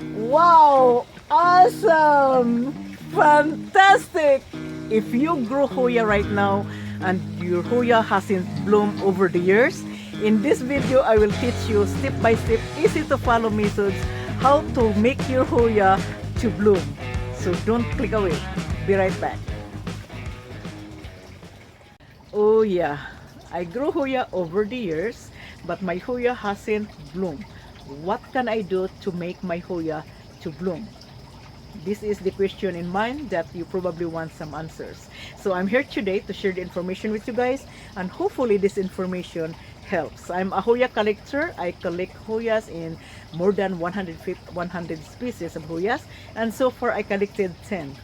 Wow! Awesome! Fantastic! If you grow Hoya right now and your Hoya hasn't bloomed over the years, in this video I will teach you step by step, easy to follow methods how to make your Hoya to bloom. So don't click away. Be right back. Oh yeah, I grew Hoya over the years, but my Hoya hasn't bloomed. What can I do to make my Hoya to bloom? This is the question in mind that you probably want some answers. So I'm here today to share the information with you guys, and hopefully this information helps. I'm a Hoya collector. I collect Hoyas in more than 100 species of Hoyas, and so far I collected 10.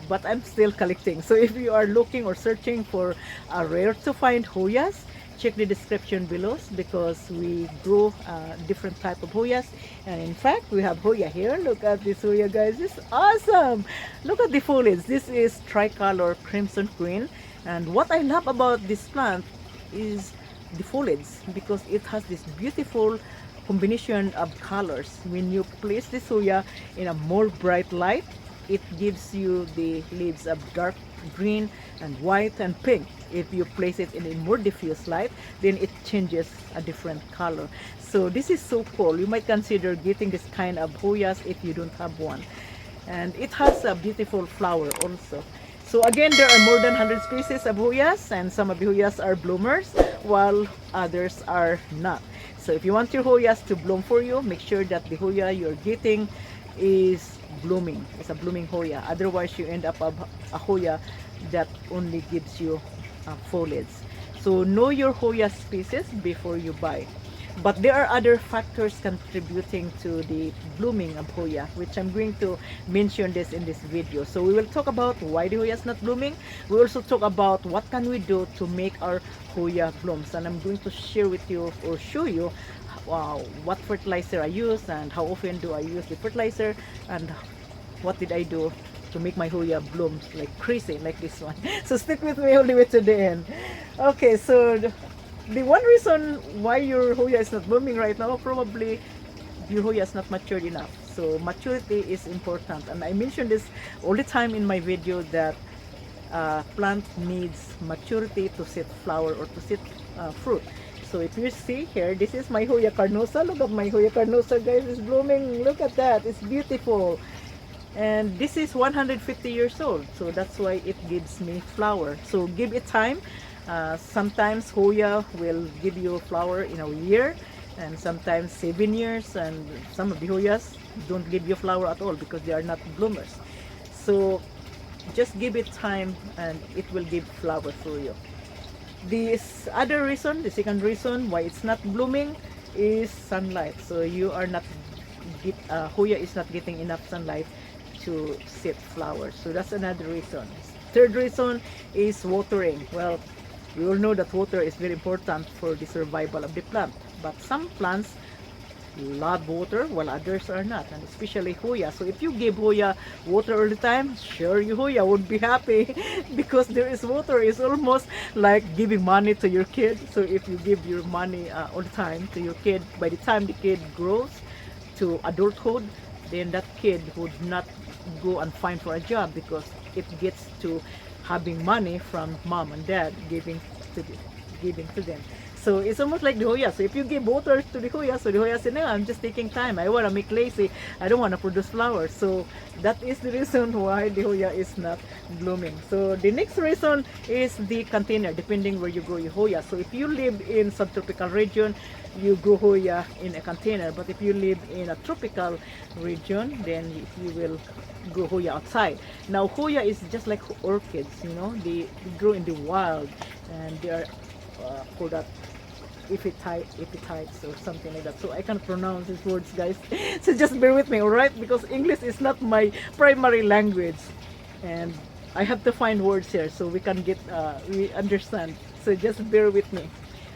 But I'm still collecting. So if you are looking or searching for a rare to find Hoyas, check the description below because we grow different type of Hoyas. And in fact, we have Hoya here. Look at this Hoya, guys. It's awesome. Look at the foliage. This is tricolor crimson green. And what I love about this plant is the foliage because it has this beautiful combination of colors. When you place this Hoya in a more bright light, it gives you the leaves of dark green and white and pink. If you place it in a more diffuse light, then it changes a different color. So this is so cool. You might consider getting this kind of Hoyas if you don't have one. And it has a beautiful flower also. So again, there are more than 100 species of Hoyas, and some of the Hoyas are bloomers while others are not. So if you want your Hoyas to bloom for you, make sure that the Hoya you're getting is blooming. It's a blooming Hoya. Otherwise, you end up a Hoya that only gives you foliage. So know your Hoya species before you buy. But there are other factors contributing to the blooming of Hoya, which I'm going to mention this in this video. So we will talk about why the Hoya is not blooming. We also talk about what can we do to make our Hoya blooms. And I'm going to share with you or show you what fertilizer I use and how often do I use the fertilizer and what did I do to make my Hoya bloom like crazy like this one. So stick with me all the way to the end. Okay, so the one reason why your Hoya is not blooming right now, probably your Hoya is not matured enough. So maturity is important, and I mention this all the time in my video that plant needs maturity to set flower or to set fruit. So if you see here, this is my Hoya Carnosa. Look at my Hoya Carnosa, guys. It's blooming. Look at that. It's beautiful. And this is 150 years old. So that's why it gives me flower. So give it time. Sometimes Hoya will give you flower in a year. And sometimes 7 years. And some of the Hoyas don't give you flower at all because they are not bloomers. So just give it time and it will give flower for you. This other reason, the second reason why it's not blooming is sunlight. So you are not Hoya is not getting enough sunlight to set flowers. So that's another reason. Third reason is watering. Well, we all know that water is very important for the survival of the plant. But some plants love water while others are not, and especially Hoya. So if you give Hoya water all the time, sure, your Hoya would be happy because there is water. It's almost like giving money to your kid. So if you give your money all the time to your kid, by the time the kid grows to adulthood, then that kid would not go and find for a job because it gets to having money from mom and dad giving to them. So it's almost like the Hoya. So if you give water to the Hoya, so the Hoya says, no, I'm just taking time. I want to make lazy. I don't want to produce flowers. So that is the reason why the Hoya is not blooming. So the next reason is the container, depending where you grow your Hoya. So if you live in subtropical region, you grow Hoya in a container. But if you live in a tropical region, then you will grow Hoya outside. Now Hoya is just like orchids, you know, they grow in the wild and they are called that epiphytes or something like that. So I can't pronounce these words, guys. So just bear with me, alright? Because English is not my primary language. And I have to find words here so we can get, we understand. So just bear with me.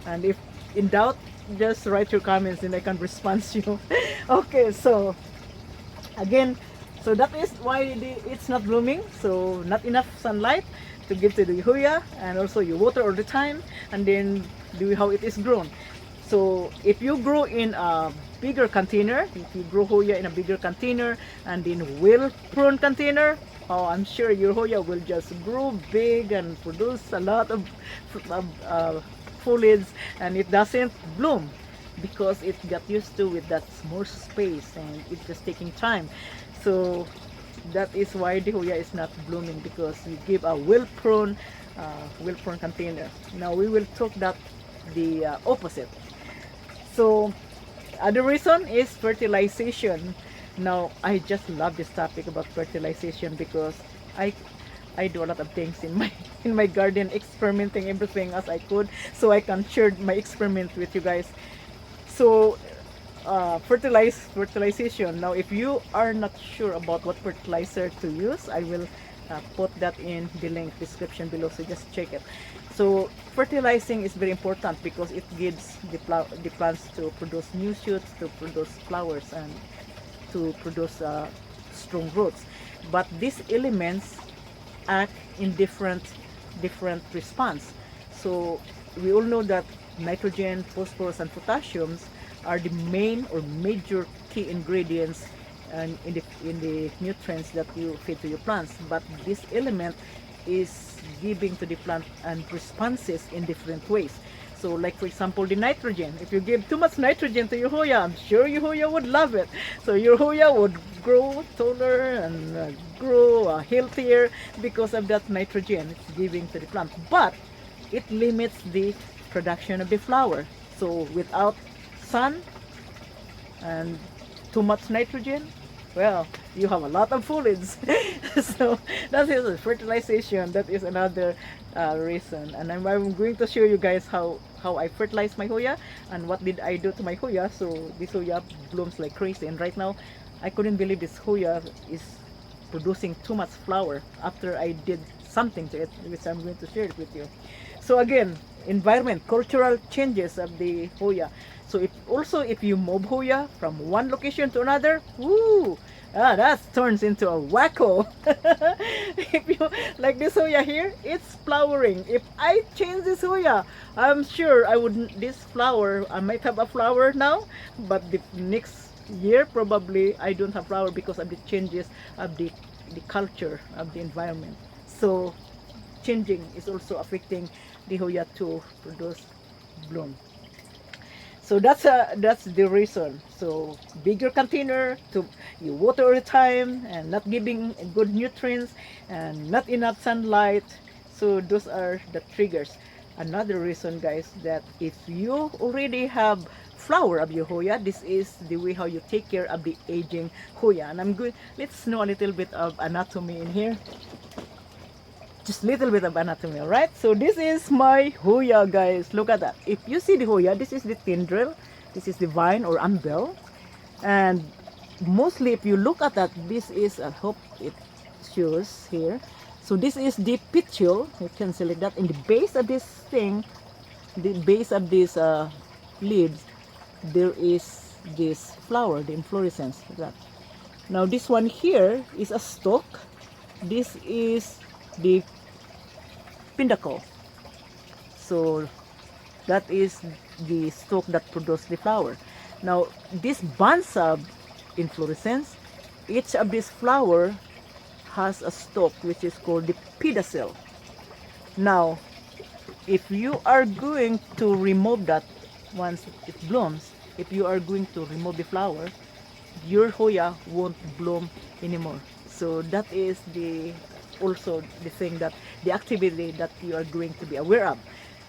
And if in doubt, just write your comments and I can respond to you. Okay, so again, so that is why it's not blooming. So not enough sunlight to give to the Hoya, and also you water all the time, and then do how it is grown. So if you grow in a bigger container, if you grow Hoya in a bigger container and in well-prone container, oh, I'm sure your Hoya will just grow big and produce a lot of foliage, and it doesn't bloom because it got used to with that more space and it's just taking time. So that is why the Hoya is not blooming, because you give a well-prone container. Now we will talk that the opposite. So other reason is fertilization. Now I just love this topic about fertilization because I I do a lot of things in my in my garden, experimenting everything as I could, so I can share my experiment with you guys. So fertilization. Now if you are not sure about what fertilizer to use, I will put that in the link description below, so just check it. So fertilizing is very important because it gives the plants to produce new shoots, to produce flowers, and to produce strong roots. But these elements act in different response. So we all know that nitrogen, phosphorus, and potassiums are the main or major key ingredients and in the nutrients that you feed to your plants. But this element is giving to the plant and responses in different ways. So like for example the nitrogen, if you give too much nitrogen to your Hoya, I'm sure your Hoya would love it. So your Hoya would grow taller and grow healthier because of that nitrogen it's giving to the plant. But it limits the production of the flower. So without sun and too much nitrogen, well, you have a lot of foliage. So that is fertilization. That is another reason. And I'm going to show you guys how I fertilize my Hoya and what did I do to my Hoya. So this Hoya blooms like crazy, and right now I couldn't believe this Hoya is producing too much flower after I did something to it, which I'm going to share it with you. So again, environment, cultural changes of the Hoya. So if you move Hoya from one location to another, woo, that turns into a wacko. If you like this Hoya here, it's flowering. If I change this Hoya, I'm sure this flower, I might have a flower now, but the next year probably I don't have flower because of the changes of the culture of the environment. So changing is also affecting the Hoya to produce bloom. So that's the reason. So bigger container, to you water all the time and not giving good nutrients and not enough sunlight. So those are the triggers. Another reason, guys, that if you already have flower of your Hoya, this is the way how you take care of the aging Hoya. And I'm good. Let's know a little bit of anatomy in here. Just little bit of anatomy, alright? So this is my Hoya, guys. Look at that. If you see the Hoya, this is the tendril, this is the vine or umbel, and mostly if you look at that, this is, I hope it shows here. So this is the petiole. You can select that. In the base of this thing, the base of these leaves, there is this flower, the inflorescence. Like that. Now this one here is a stalk. This is the pinnacle. So that is the stalk that produces the flower. Now this bunch of inflorescence, each of this flower has a stalk which is called the pedicel. Now if you are going to remove that once it blooms, if you are going to remove the flower, your Hoya won't bloom anymore. So that is also the thing, that the activity that you are going to be aware of.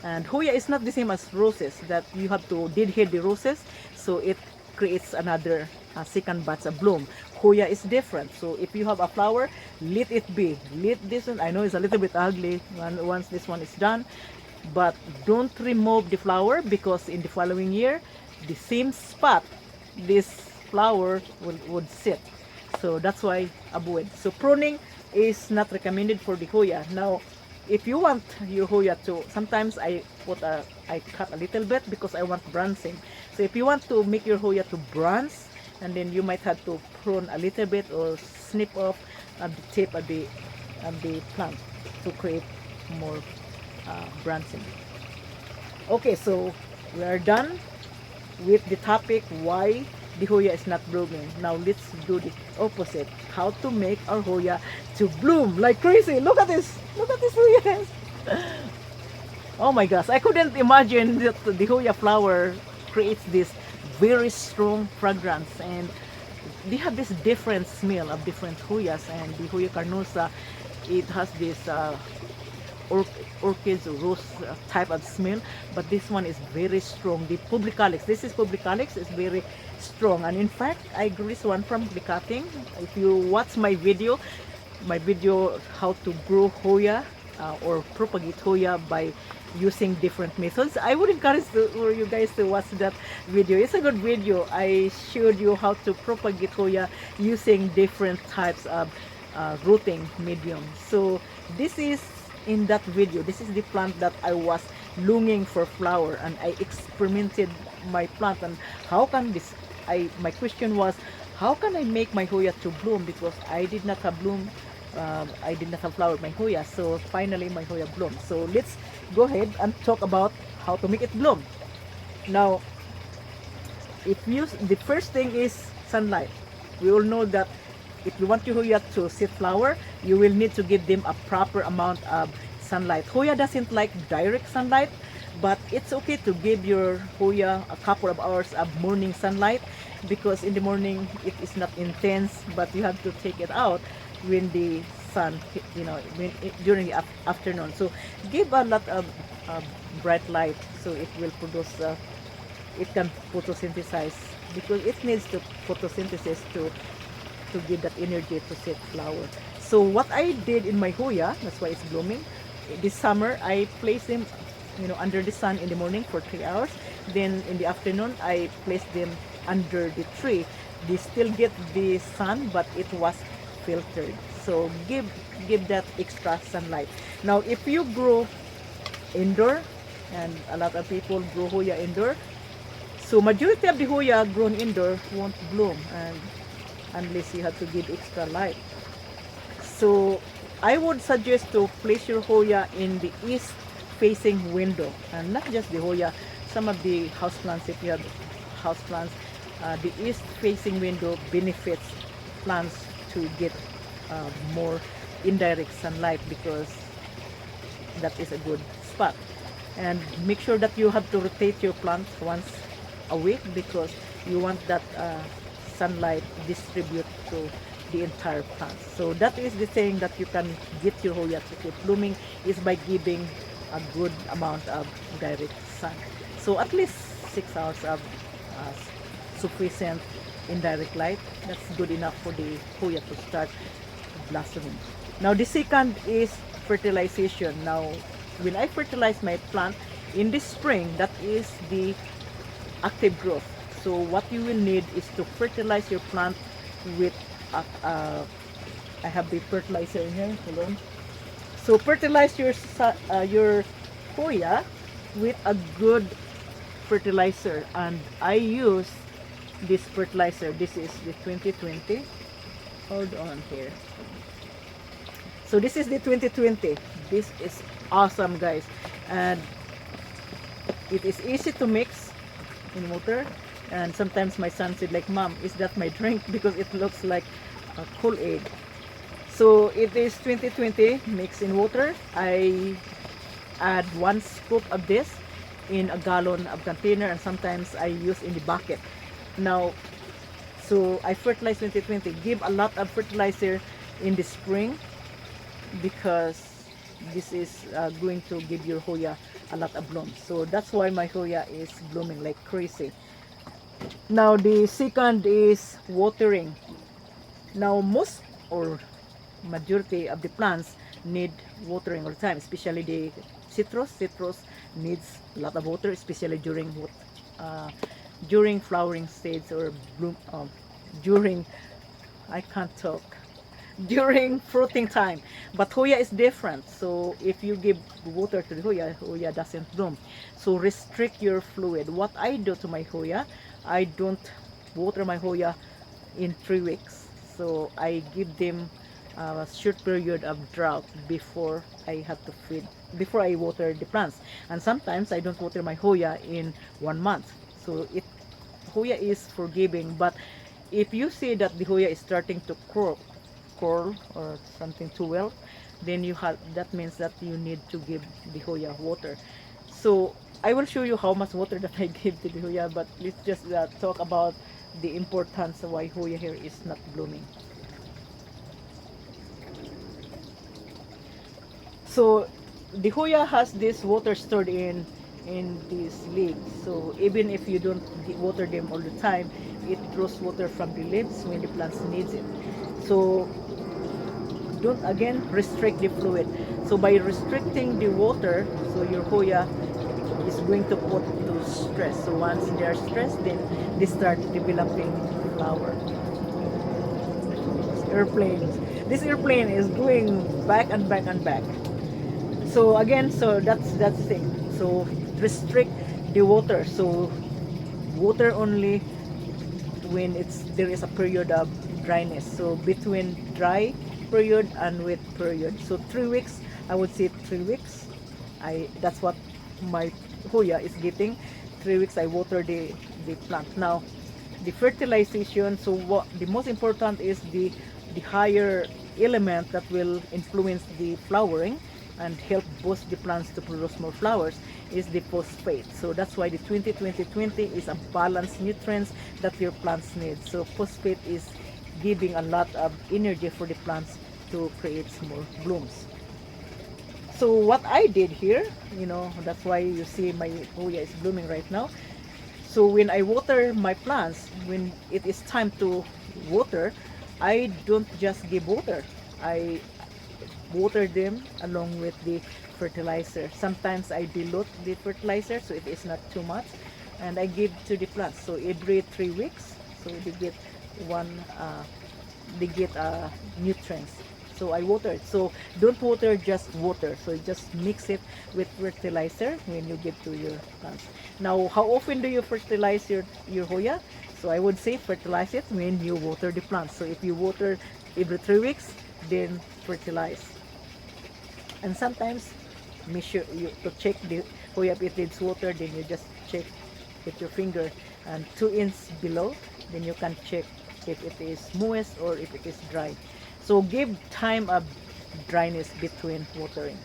And Hoya is not the same as roses, that you have to deadhead the roses so it creates another second batch of bloom. Hoya is different. So if you have a flower, let it be. Let this one, I know it's a little bit ugly once this one is done, but don't remove the flower, because in the following year the same spot this flower would sit. So that's why avoid. So pruning is not recommended for the Hoya. Now if you want your Hoya to, sometimes I cut a little bit because I want branching. So if you want to make your Hoya to branch, and then you might have to prune a little bit or snip off at the tip of the plant to create more branching. Okay, so we are done with the topic why the Hoya is not blooming. Now let's do the opposite. How to make our Hoya to bloom like crazy. Look at this. Look at this Hoya. Oh my gosh, I couldn't imagine that the Hoya flower creates this very strong fragrance, and they have this different smell of different Hoyas. And the Hoya Carnosa, it has this orchids or rose type of smell, but this one is very strong. The Publicalx, this is Publicalx, is very strong, and in fact I grew this one from the cutting. If you watch my video how to grow Hoya or propagate Hoya by using different methods, I would encourage for you guys to watch that video. It's a good video. I showed you how to propagate Hoya using different types of rooting medium. So this is in that video, this is the plant that I was longing for flower, and I experimented my plant, and how can this, my question was, how can I make my Hoya to bloom, because I did not have bloom, I did not have flower my Hoya. So finally my Hoya bloomed. So let's go ahead and talk about how to make it bloom. Now, if you, the first thing is sunlight. We all know that if you want your Hoya to see flower, you will need to give them a proper amount of sunlight. Hoya doesn't like direct sunlight, but it's okay to give your Hoya a couple of hours of morning sunlight, because in the morning it is not intense, but you have to take it out when the sun, you know, during the afternoon. So give a lot of bright light, so it will produce, it can photosynthesize, because it needs to photosynthesis to give that energy to set flower. So what I did in my Hoya, that's why it's blooming. This summer I placed them, you know, under the sun in the morning for 3 hours. Then in the afternoon I placed them under the tree. They still get the sun, but it was filtered. So give that extra sunlight. Now if you grow indoor, and a lot of people grow Hoya indoor, so majority of the Hoya grown indoor won't bloom, and unless you have to give extra light. So I would suggest to place your Hoya in the east facing window, and not just the Hoya, some of the houseplants. If you have houseplants, the east facing window benefits plants to get more indirect sunlight, because that is a good spot. And make sure that you have to rotate your plants once a week, because you want that sunlight distribute to the entire plant. So that is the thing that you can get your Hoya to keep blooming, is by giving a good amount of direct sun. So at least 6 hours of sufficient indirect light, that's good enough for the Hoya to start blossoming. Now the second is fertilization. Now when I fertilize my plant in the spring, that is the active growth. So what you will need is to fertilize your plant with I have the fertilizer in here. Hold on. So fertilize your Hoya with a good fertilizer, and I use this fertilizer. This is the 2020. Hold on here. So this is the 2020. This is awesome, guys, and it is easy to mix in water. And sometimes my son said, like, "Mom, is that my drink?" because it looks like a Kool-Aid. So it is 2020 mixed in water. I add 1 scoop of this in a gallon of container, and sometimes I use in the bucket. Now, so I fertilize 2020. Give a lot of fertilizer in the spring, because this is going to give your Hoya a lot of blooms. So that's why my Hoya is blooming like crazy. Now the second is watering. Now most or majority of the plants need watering all the time, especially the citrus. Citrus needs a lot of water, especially during flowering stage or bloom, during, I can't talk, during fruiting time. But Hoya is different. So if you give water to the Hoya, Hoya doesn't bloom. So restrict your fluid. What I do to my Hoya, I don't water my Hoya in 3 weeks. So I give them a short period of drought before I have to feed, before I water the plants. And sometimes I don't water my Hoya in 1 month. So it Hoya is forgiving, but if you see that the Hoya is starting to curl or something too well, then you have, that means that you need to give the Hoya water. So I will show you how much water that I give to the Hoya, but let's just talk about the importance of why Hoya here is not blooming. So the Hoya has this water stored in these leaves. So even if you don't water them all the time, it draws water from the leaves when the plants needs it. So don't again restrict the fluid. So by restricting the water, so your Hoya is going to put to stress. So once they are stressed, then they start developing flower. Airplanes. This airplane is going back and back and back. So again, so that's the thing. So restrict the water. So water only when there is a period of dryness. So between dry period and wet period. So 3 weeks, I would say 3 weeks. That's what my Hoya is getting. 3 weeks I water the plant. Now the fertilization. So what the most important is the higher element that will influence the flowering and help boost the plants to produce more flowers is the phosphate. So that's why the 20-20-20 is a balanced nutrients that your plants need. So phosphate is giving a lot of energy for the plants to create more blooms. So what I did here, that's why you see my Hoya is blooming right now. So when I water my plants, when it is time to water, I don't just give water. I water them along with the fertilizer. Sometimes I dilute the fertilizer so it is not too much, and I give to the plants. So every 3 weeks, so they get nutrients. So I water it. So don't water just water. So you just mix it with fertilizer when you give to your plants. Now, how often do you fertilize your Hoya? So I would say fertilize it when you water the plants. So if you water every 3 weeks, then fertilize. And sometimes make sure to check the Hoya if it needs water, then you just check with your finger, and 2 inches below, then you can check if it is moist or if it is dry. So give time of dryness between watering.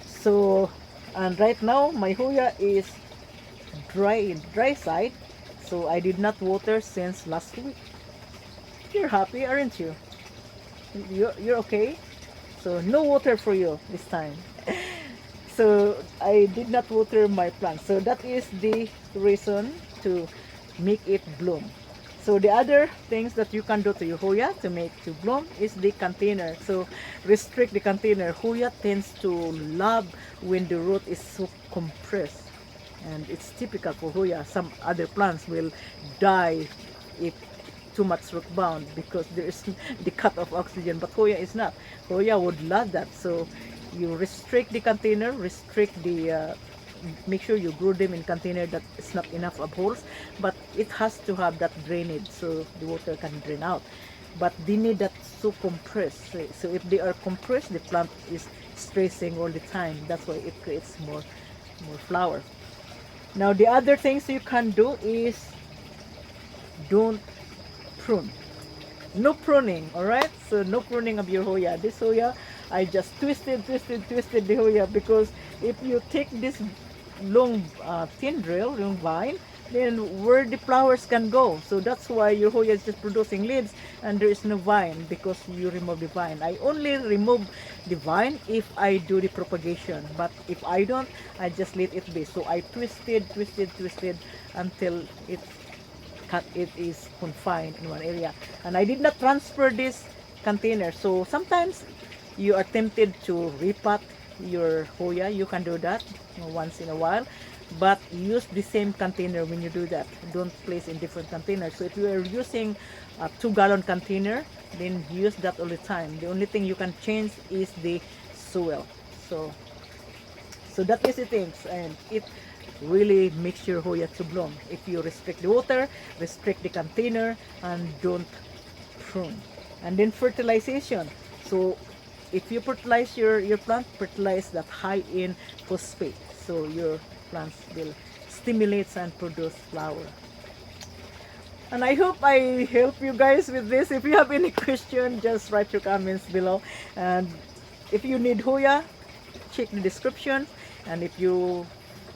So, and right now my Hoya is dry side, so I did not water since last week. You're happy, aren't you? You're okay? So no water for you this time. So I did not water my plants. So that is the reason to make it bloom. So the other things that you can do to your Hoya to make to bloom is the container. So restrict the container. Hoya tends to love when the root is so compressed, and it's typical for Hoya. Some other plants will die if too much root bound because there is the cut of oxygen, but Hoya is not. Hoya would love that. So you restrict the container, make sure you grow them in container that is not enough of holes, but it has to have that drainage so the water can drain out. But they need that so compressed. So if they are compressed, the plant is stressing all the time. That's why it creates more flower. Now the other things you can do is don't prune. No pruning, alright? So no pruning of your Hoya. This Hoya, I just twisted the Hoya, because if you take this long long vine, then where the flowers can go. So that's why your Hoya is just producing leaves and there is no vine, because you remove the vine. I only remove the vine if I do the propagation, but if I don't, I just let it be. So I twisted until it is confined in one area, and I did not transfer this container. So sometimes you are tempted to repot your Hoya. You can do that once in a while, but use the same container when you do that. Don't place in different containers. So if you are using a 2-gallon container, then use that all the time. The only thing you can change is the soil. So that is the things, and it really makes your Hoya to bloom. If you restrict the water, restrict the container, and don't prune. And then fertilization. So if you fertilize your plant, fertilize that high in phosphate, so your plants will stimulate and produce flower. And I hope I help you guys with this. If you have any question, just write your comments below. And if you need Hoya, check the description. And if you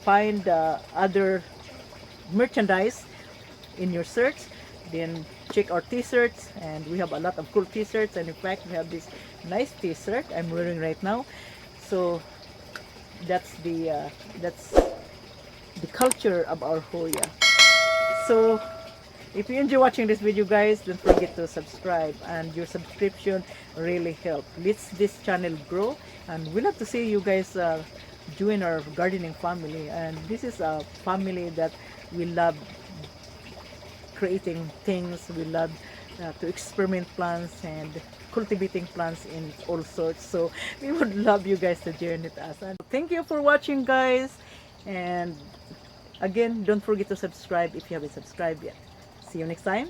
find other merchandise in your search, then check our t-shirts, and we have a lot of cool t-shirts. And in fact, we have this nice t-shirt I'm wearing right now. So that's the culture of our Hoya. So if you enjoy watching this video, guys, don't forget to subscribe, and your subscription really helps. Let's this channel grow, and we love to see you guys join our gardening family. And this is a family that we love creating things. We love to experiment plants and cultivating plants in all sorts. So we would love you guys to join with us. And thank you for watching, guys. And again, don't forget to subscribe if you haven't subscribed yet. See you next time.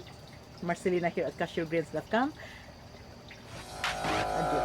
Marcelina here at cashewgreens.com. Adios.